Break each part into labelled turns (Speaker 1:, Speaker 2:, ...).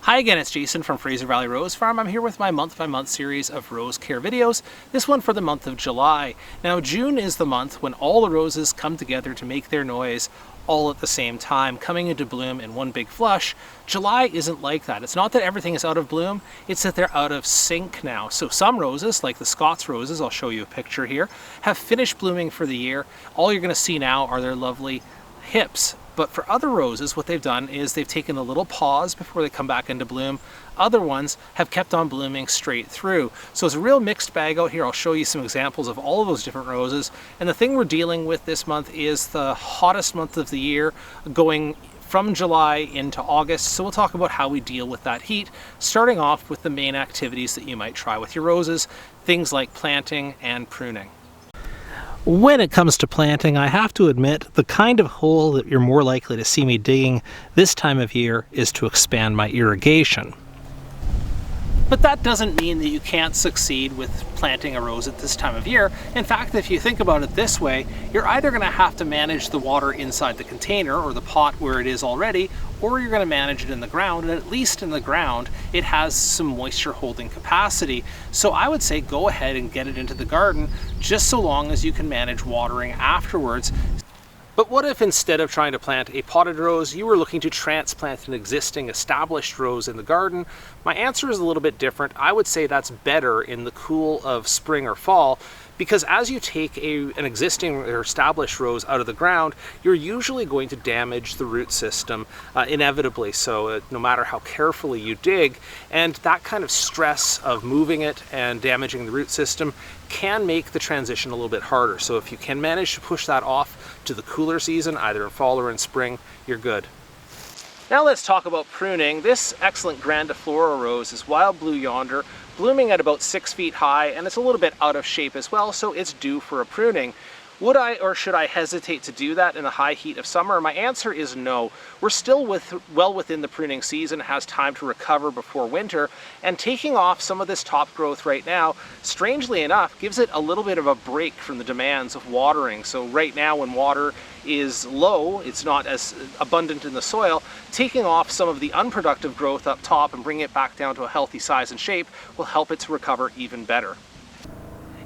Speaker 1: Hi again, it's Jason from Fraser Valley Rose Farm. I'm here with my month-by-month series of rose care videos, this one for the month of July. Now, June is the month when all the roses come together to make their noise all at the same time, coming into bloom in one big flush. July isn't like that. It's not that everything is out of bloom, it's that they're out of sync now. So some roses, like the Scots roses, I'll show you a picture here, have finished blooming for the year. All you're going to see now are their lovely hips. But for other roses, what they've done is they've taken a little pause before they come back into bloom. Other ones have kept on blooming straight through. So it's a real mixed bag out here. I'll show you some examples of all of those different roses. And the thing we're dealing with this month is the hottest month of the year, going from July into August. So we'll talk about how we deal with that heat, starting off with the main activities that you might try with your roses, things like planting and pruning. When it comes to planting, I have to admit the kind of hole that you're more likely to see me digging this time of year is to expand my irrigation. But that doesn't mean that you can't succeed with planting a rose at this time of year. In fact, if you think about it this way, you're either going to have to manage the water inside the container or the pot where it is already, or you're going to manage it in the ground, and at least in the ground it has some moisture holding capacity. So I would say go ahead and get it into the garden, just so long as you can manage watering afterwards. But what if instead of trying to plant a potted rose, you were looking to transplant an existing established rose in the garden? My answer is a little bit different. I would say that's better in the cool of spring or fall, because as you take an existing or established rose out of the ground, you're usually going to damage the root system, inevitably so, no matter how carefully you dig. And that kind of stress of moving it and damaging the root system can make the transition a little bit harder. So if you can manage to push that off to the cooler season, either in fall or in spring, you're good. Now let's talk about pruning. This excellent grandiflora rose is wild blue yonder, blooming at about 6 feet high, and it's a little bit out of shape as well, so it's due for a pruning. Would I or should I hesitate to do that in the high heat of summer? My answer is no. We're still well within the pruning season, has time to recover before winter, and taking off some of this top growth right now, strangely enough, gives it a little bit of a break from the demands of watering. So right now when water is low, it's not as abundant in the soil, taking off some of the unproductive growth up top and bringing it back down to a healthy size and shape will help it to recover even better.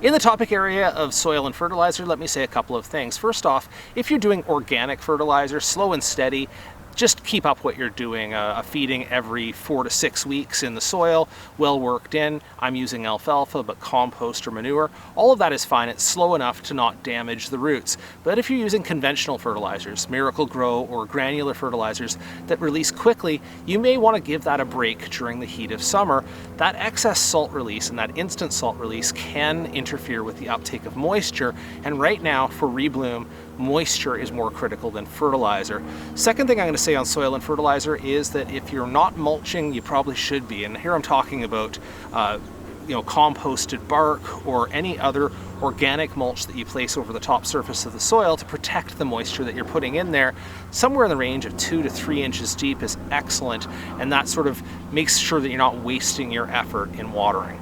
Speaker 1: In the topic area of soil and fertilizer, let me say a couple of things. First off, if you're doing organic fertilizer, slow and steady, just keep up what you're doing. Feeding every 4 to 6 weeks in the soil, well worked in. I'm using alfalfa, but compost or manure, all of that is fine. It's slow enough to not damage the roots. But if you're using conventional fertilizers, Miracle-Gro or granular fertilizers that release quickly, you may want to give that a break during the heat of summer. That excess salt release and that instant salt release can interfere with the uptake of moisture, and right now for rebloom, moisture is more critical than fertilizer. Second thing I'm going to say on soil and fertilizer is that if you're not mulching, you probably should be. And here I'm talking about composted bark or any other organic mulch that you place over the top surface of the soil to protect the moisture that you're putting in there. Somewhere in the range of 2 to 3 inches deep is excellent, and that sort of makes sure that you're not wasting your effort in watering.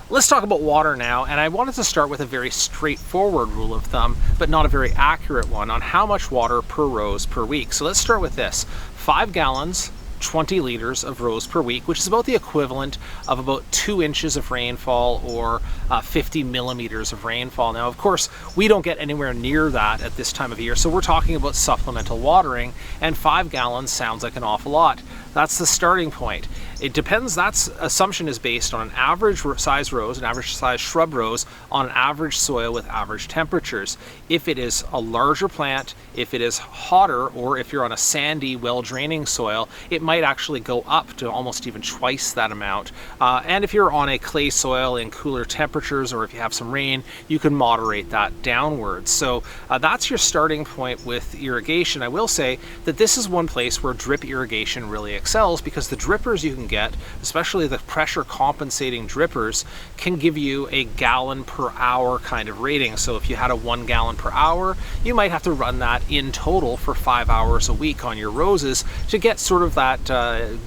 Speaker 1: Let's talk about water now, and I wanted to start with a very straightforward rule of thumb, but not a very accurate one, on how much water per rose per week. So let's start with this. 5 gallons, 20 liters of rose per week, which is about the equivalent of about 2 inches of rainfall or 50 millimeters of rainfall. Now, of course, we don't get anywhere near that at this time of year, so we're talking about supplemental watering, and 5 gallons sounds like an awful lot. That's the starting point. It depends, that assumption is based on an average size rose, an average size shrub rose, on an average soil with average temperatures. If it is a larger plant, if it is hotter, or if you're on a sandy, well-draining soil, it might actually go up to almost even twice that amount. And if you're on a clay soil in cooler temperatures, or if you have some rain, you can moderate that downwards. So that's your starting point with irrigation. I will say that this is one place where drip irrigation really excels, because the drippers you can get, especially the pressure compensating drippers, can give you a gallon per hour kind of rating. So if you had a 1 gallon per hour, you might have to run that in total for 5 hours a week on your roses to get sort of that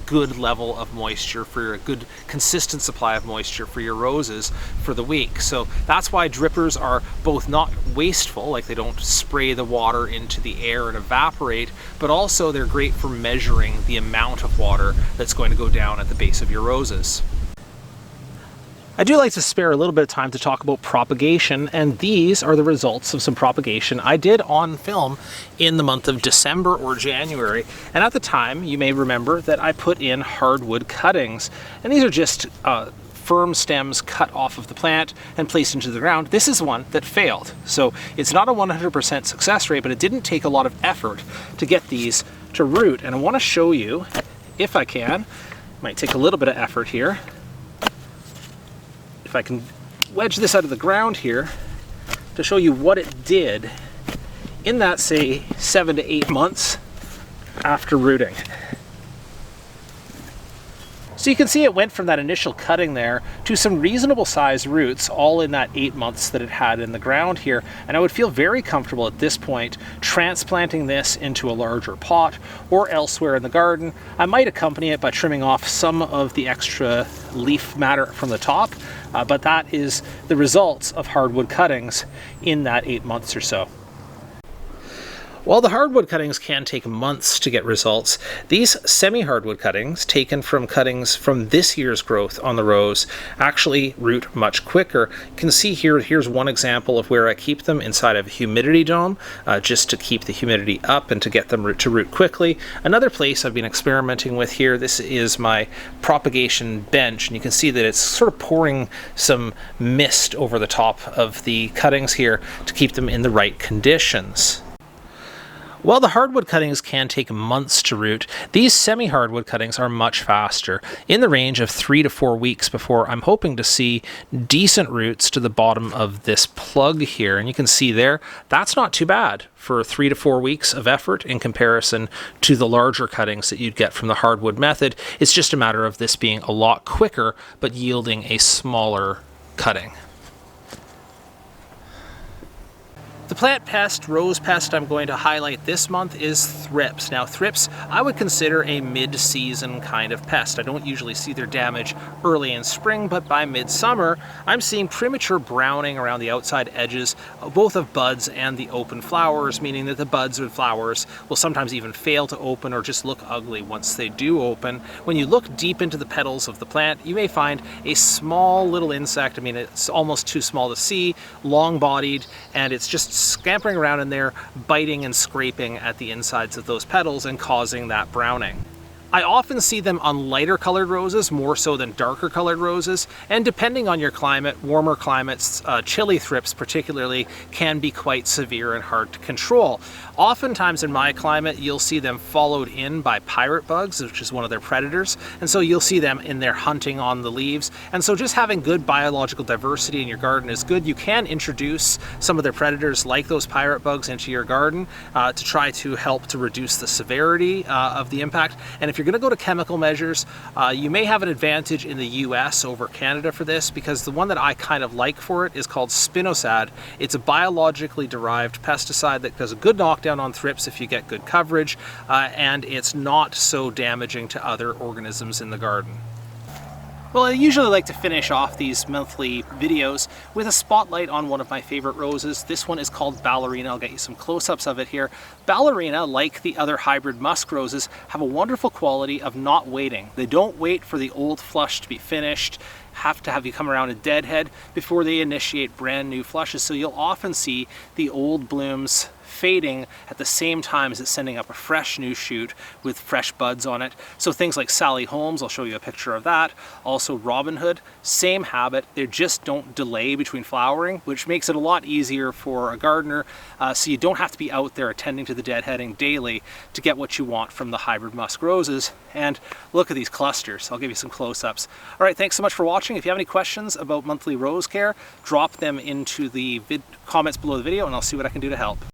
Speaker 1: good level of moisture, for a good consistent supply of moisture for your roses for the week. So that's why drippers are both not wasteful, like they don't spray the water into the air and evaporate, but also they're great for measuring the amount of of water that's going to go down at the base of your roses. I do like to spare a little bit of time to talk about propagation, and these are the results of some propagation I did on film in the month of December or January. And at the time, you may remember that I put in hardwood cuttings, and these are just firm stems cut off of the plant and placed into the ground. This is one that failed. So it's not a 100% success rate, but it didn't take a lot of effort to get these to root. And I want to show you, if I can, might take a little bit of effort here. If I can wedge this out of the ground here to show you what it did in that, say, 7 to 8 months after rooting. So you can see it went from that initial cutting there to some reasonable sized roots all in that 8 months that it had in the ground here. And I would feel very comfortable at this point transplanting this into a larger pot or elsewhere in the garden. I might accompany it by trimming off some of the extra leaf matter from the top, but that is the results of hardwood cuttings in that 8 months or so. While the hardwood cuttings can take months to get results, these semi-hardwood cuttings, taken from cuttings from this year's growth on the rose, actually root much quicker. You can see here, here's one example of where I keep them inside of a humidity dome, just to keep the humidity up and to get them to root quickly. Another place I've been experimenting with here, this is my propagation bench, and you can see that it's sort of pouring some mist over the top of the cuttings here to keep them in the right conditions. While the hardwood cuttings can take months to root, these semi-hardwood cuttings are much faster, in the range of 3 to 4 weeks before I'm hoping to see decent roots to the bottom of this plug here. And you can see there, that's not too bad for 3 to 4 weeks of effort in comparison to the larger cuttings that you'd get from the hardwood method. It's just a matter of this being a lot quicker, but yielding a smaller cutting. The plant pest, rose pest, I'm going to highlight this month is thrips. Now thrips, I would consider a mid-season kind of pest. I don't usually see their damage early in spring, but by midsummer, I'm seeing premature browning around the outside edges, both of buds and the open flowers, meaning that the buds and flowers will sometimes even fail to open or just look ugly once they do open. When you look deep into the petals of the plant, you may find a small little insect. I mean, it's almost too small to see, long-bodied, and it's just scampering around in there, biting and scraping at the insides of those petals and causing that browning. I often see them on lighter colored roses, more so than darker colored roses, and depending on your climate, warmer climates, chilly thrips particularly, can be quite severe and hard to control. Oftentimes in my climate, you'll see them followed in by pirate bugs, which is one of their predators, and so you'll see them in there hunting on the leaves. And so just having good biological diversity in your garden is good. You can introduce some of their predators like those pirate bugs into your garden to try to help to reduce the severity of the impact. And if you're going to go to chemical measures, you may have an advantage in the US over Canada for this, because the one that I kind of like for it is called spinosad. It's a biologically derived pesticide that does a good knockdown on thrips if you get good coverage, and it's not so damaging to other organisms in the garden. Well, I usually like to finish off these monthly videos with a spotlight on one of my favorite roses. This one is called Ballerina. I'll get you some close-ups of it here. Ballerina, like the other hybrid musk roses, have a wonderful quality of not waiting. They don't wait for the old flush to be finished, have to have you come around a deadhead before they initiate brand new flushes. So you'll often see the old blooms fading at the same time as it's sending up a fresh new shoot with fresh buds on it. So things like Sally Holmes, I'll show you a picture of that. Also Robin Hood, same habit. They just don't delay between flowering, which makes it a lot easier for a gardener. So you don't have to be out there attending to the deadheading daily to get what you want from the hybrid musk roses. And look at these clusters. I'll give you some close-ups. All right, thanks so much for watching. If you have any questions about monthly rose care, drop them into the comments below the video and I'll see what I can do to help.